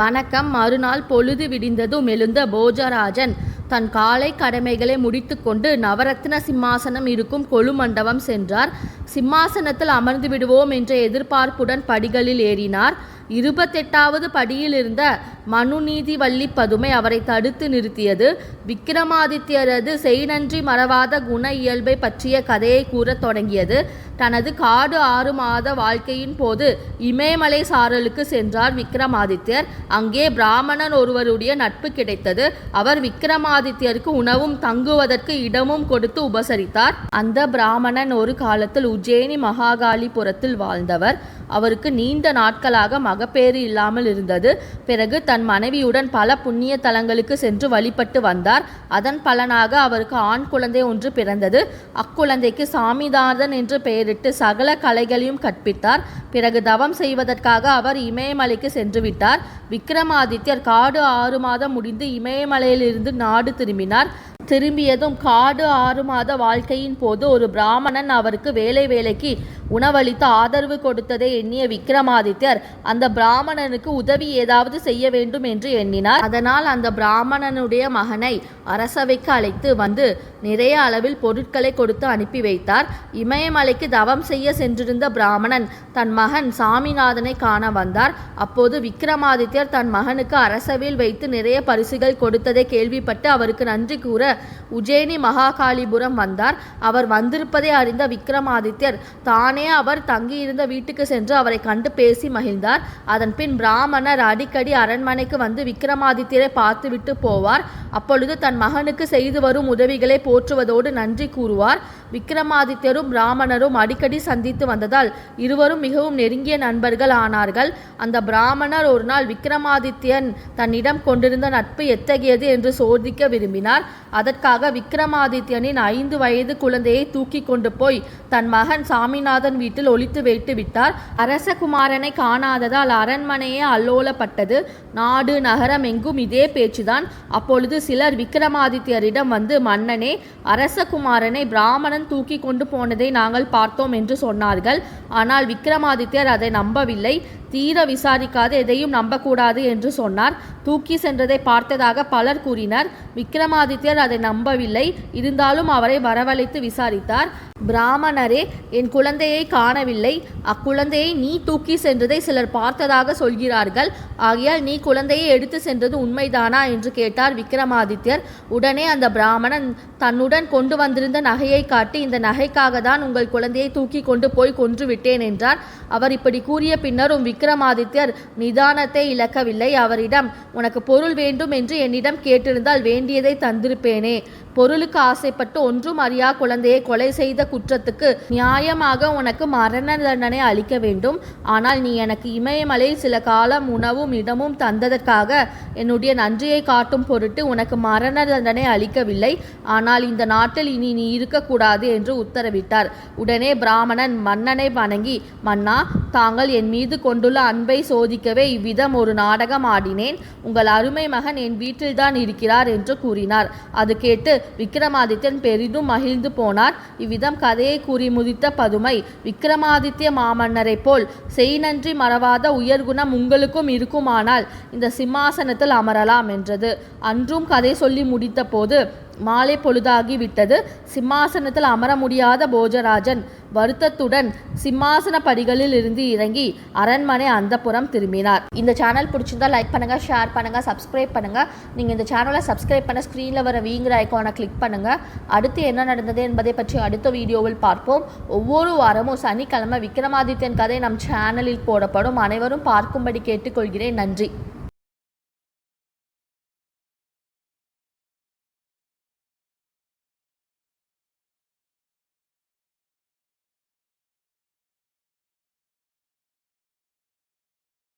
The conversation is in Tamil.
வணக்கம். மறுநாள் பொழுது விடிந்ததும் எழுந்த போஜராஜன் தன் காலை கடமைகளை முடித்து கொண்டு நவரத்ன சிம்மாசனம் இருக்கும் கொலுமண்டபம் சென்றார். சிம்மாசனத்தில் அமர்ந்து விடுவோம் என்ற எதிர்பார்ப்புடன் படிகளில் ஏறினார். 28வது படியில் இருந்த மனுநீதி வள்ளி பதுமை அவரை தடுத்து நிறுத்தியது. விக்ரமாதித்யரது செய்நன்றி மறவாத குண இயல்பை பற்றிய கதையை கூறத் தொடங்கியது. தனது காடு 6 மாத வாழ்க்கையின் போது இமயமலை சாரலுக்கு சென்றார் விக்ரமாதித்யர். அங்கே பிராமணன் ஒருவருடைய நட்பு கிடைத்தது. அவர் விக்ரமாதித்யருக்கு உணவும் தங்குவதற்கு இடமும் கொடுத்து உபசரித்தார். அந்த பிராமணன் ஒரு காலத்தில் உஜ்ஜயினி மகாகாலிபுரத்தில் வாழ்ந்தவர். அவருக்கு நீண்ட நாட்களாக மகப்பேறு இல்லாமல் இருந்தது. பிறகு தன் மனைவியுடன் பல புண்ணிய தலங்களுக்கு சென்று வழிபட்டு வந்தார். அதன் பலனாக அவருக்கு ஆண் குழந்தை ஒன்று பிறந்தது. அக்குழந்தைக்கு சாமிநாதன் என்று பெயரிட்டு சகல கலைகளையும் கற்பித்தார். பிறகு தவம் செய்வதற்காக அவர் இமயமலைக்கு சென்று விட்டார். விக்ரமாதித்யர் காடு 6 மாதம் முடிந்து இமயமலையிலிருந்து நாடு திரும்பினார். திரும்பியதும் காடு 6 மாத வாழ்க்கையின் போது ஒரு பிராமணன் அவருக்கு வேலைக்கு உணவளித்து ஆதரவு கொடுத்ததை எண்ணிய விக்ரமாதித்யர் அந்த பிராமணனுக்கு உதவி ஏதாவது செய்ய வேண்டும் என்று எண்ணினார். அதனால் அந்த பிராமணனுடைய மகனை அரசவைக்கு அழைத்து வந்து நிறைய அளவில் பொருட்களை கொடுத்து அனுப்பி வைத்தார். இமயமலைக்கு தவம் செய்ய சென்றிருந்த பிராமணன் தன் மகன் சாமிநாதனை காண வந்தார். அப்போது விக்ரமாதித்யர் தன் மகனுக்கு அரசவையில் வைத்து நிறைய பரிசுகள் கொடுத்ததை கேள்விப்பட்டு அவருக்கு நன்றி கூற உஜ்ஜயினி மகாகாலிபுரம் வந்தார். அவர் வந்திருப்பதை அறிந்த விக்ரமாதித்யர் தானே அவர் தங்கியிருந்த வீட்டுக்கு சென்று அவரை கண்டு பேசி மகிழ்ந்தார். அதன் பின் பிராமணர் அடிக்கடி அரண்மனைக்கு வந்து விக்ரமாதித்யரை பார்த்துவிட்டு போவார். அப்பொழுது தன் மகனுக்கு செய்து வரும் உதவிகளை போற்றுவதோடு நன்றி கூறுவார். விக்ரமாதித்யரும் பிராமணரும் அடிக்கடி சந்தித்து வந்ததால் இருவரும் மிகவும் நெருங்கிய நண்பர்கள் ஆனார்கள். அந்த பிராமணர் ஒரு நாள் விக்ரமாதித்யன் தன்னிடம் கொண்டிருந்த நட்பு எத்தகையது என்று சோதிக்க விரும்பினார். அதற்காக விக்ரமாதித்யனின் 5 வயது குழந்தையை தூக்கி கொண்டு போய் தன் மகன் சாமிநாதன் வீட்டில் ஒளித்து வைத்து விட்டார். அரசகுமாரனை காணாததால் அரண்மனையே அல்லோலப்பட்டது. நாடு நகரம் எங்கும் இதே பேச்சுதான். அப்பொழுது சிலர் விக்ரமாதித்யரிடம் வந்து, மன்னனே, அரசகுமாரனை பிராமணன் தூக்கி கொண்டு போனதை நாங்கள் பார்த்தோம் என்று சொன்னார்கள். ஆனால் விக்ரமாதித்யர் அதை நம்பவில்லை. தீர விசாரிக்காது எதையும் நம்பக்கூடாது என்று சொன்னார். தூக்கி சென்றதை பார்த்ததாக பலர் கூறினர். விக்ரமாதித்யர் அதை நம்பவில்லை. இருந்தாலும் அவரை வரவழைத்து விசாரித்தார். பிராமணரே, என் குழந்தையை காணவில்லை. அக்குழந்தையை நீ தூக்கி சென்றதை சிலர் பார்த்ததாக சொல்கிறார்கள். ஆகையால் நீ குழந்தையை எடுத்து சென்றது உண்மைதானா என்று கேட்டார் விக்ரமாதித்யர். உடனே அந்த பிராமணன் தன்னுடன் கொண்டு வந்திருந்த நகையை காட்டி, இந்த நகைக்காக தான் உங்கள் குழந்தையை தூக்கி கொண்டு போய் கொன்று விட்டேன் என்றார். அவர் இப்படி கூறிய பின்னரும் விக்ரமாதித்யர் நிதானத்தை இழக்கவில்லை. அவரிடம், உனக்கு பொருள் வேண்டும் என்று என்னிடம் கேட்டிருந்தால் வேண்டியதை தந்திருப்பேனே. பொருளுக்கு ஆசைப்பட்டு ஒன்றும் அறியா குழந்தையை கொலை செய்த குற்றத்துக்கு நியாயமாக உனக்கு மரண தண்டனை அளிக்க வேண்டும். ஆனால் நீ எனக்கு இமயமலையில் சில காலம் உணவும் இடமும் தந்ததற்காக என்னுடைய நன்றியை காட்டும் பொருட்டு உனக்கு மரண தண்டனை அளிக்கவில்லை. ஆனால் இந்த நாட்டில் இனி நீ இருக்கக்கூடாது என்று உத்தரவிட்டார். உடனே பிராமணன் மன்னனை வணங்கி, மன்னா, தாங்கள் என் மீது கொண்டுள்ள அன்பை சோதிக்கவே இவ்விதம் ஒரு நாடகம் ஆடினேன். உங்கள் அருமை மகன் என் வீட்டில்தான் இருக்கிறார் என்று கூறினார். அது கேட்டு விக்ரமாதித்யன் பெரிதும் மகிழ்ந்து போனார். இவ்விதம் கதையை கூறி முடித்த பதுமை, விக்ரமாதித்ய மாமன்னரை போல் செய்நன்றி மறவாத உயர்குணம் உங்களுக்கும் இருக்குமானால் இந்த சிம்மாசனத்தில் அமரலாம் என்றது. அன்றும் கதை சொல்லி முடித்த போது மாலை பொழுதாகி விட்டது. சிம்மாசனத்தில் அமர முடியாத போஜராஜன் வருத்தத்துடன் சிம்மாசன படிகளில் இருந்து இறங்கி அரண்மனை அந்தப்புறம் திரும்பினார். இந்த சேனல் பிடிச்சிருந்தா லைக் பண்ணுங்க, ஷேர் பண்ணுங்க, சப்ஸ்கிரைப் பண்ணுங்க. நீங்கள் இந்த சேனலை சப்ஸ்கிரைப் பண்ண ஸ்க்ரீனில் வர வீங்கிற ஐக்கானை கிளிக் பண்ணுங்க. அடுத்து என்ன நடந்தது என்பதை பற்றி அடுத்த வீடியோவில் பார்ப்போம். ஒவ்வொரு வாரமும் சனிக்கிழமை விக்ரமாதித்யன் கதை நம் சேனலில் போடப்படும். அனைவரும் பார்க்கும்படி கேட்டுக்கொள்கிறேன். நன்றி.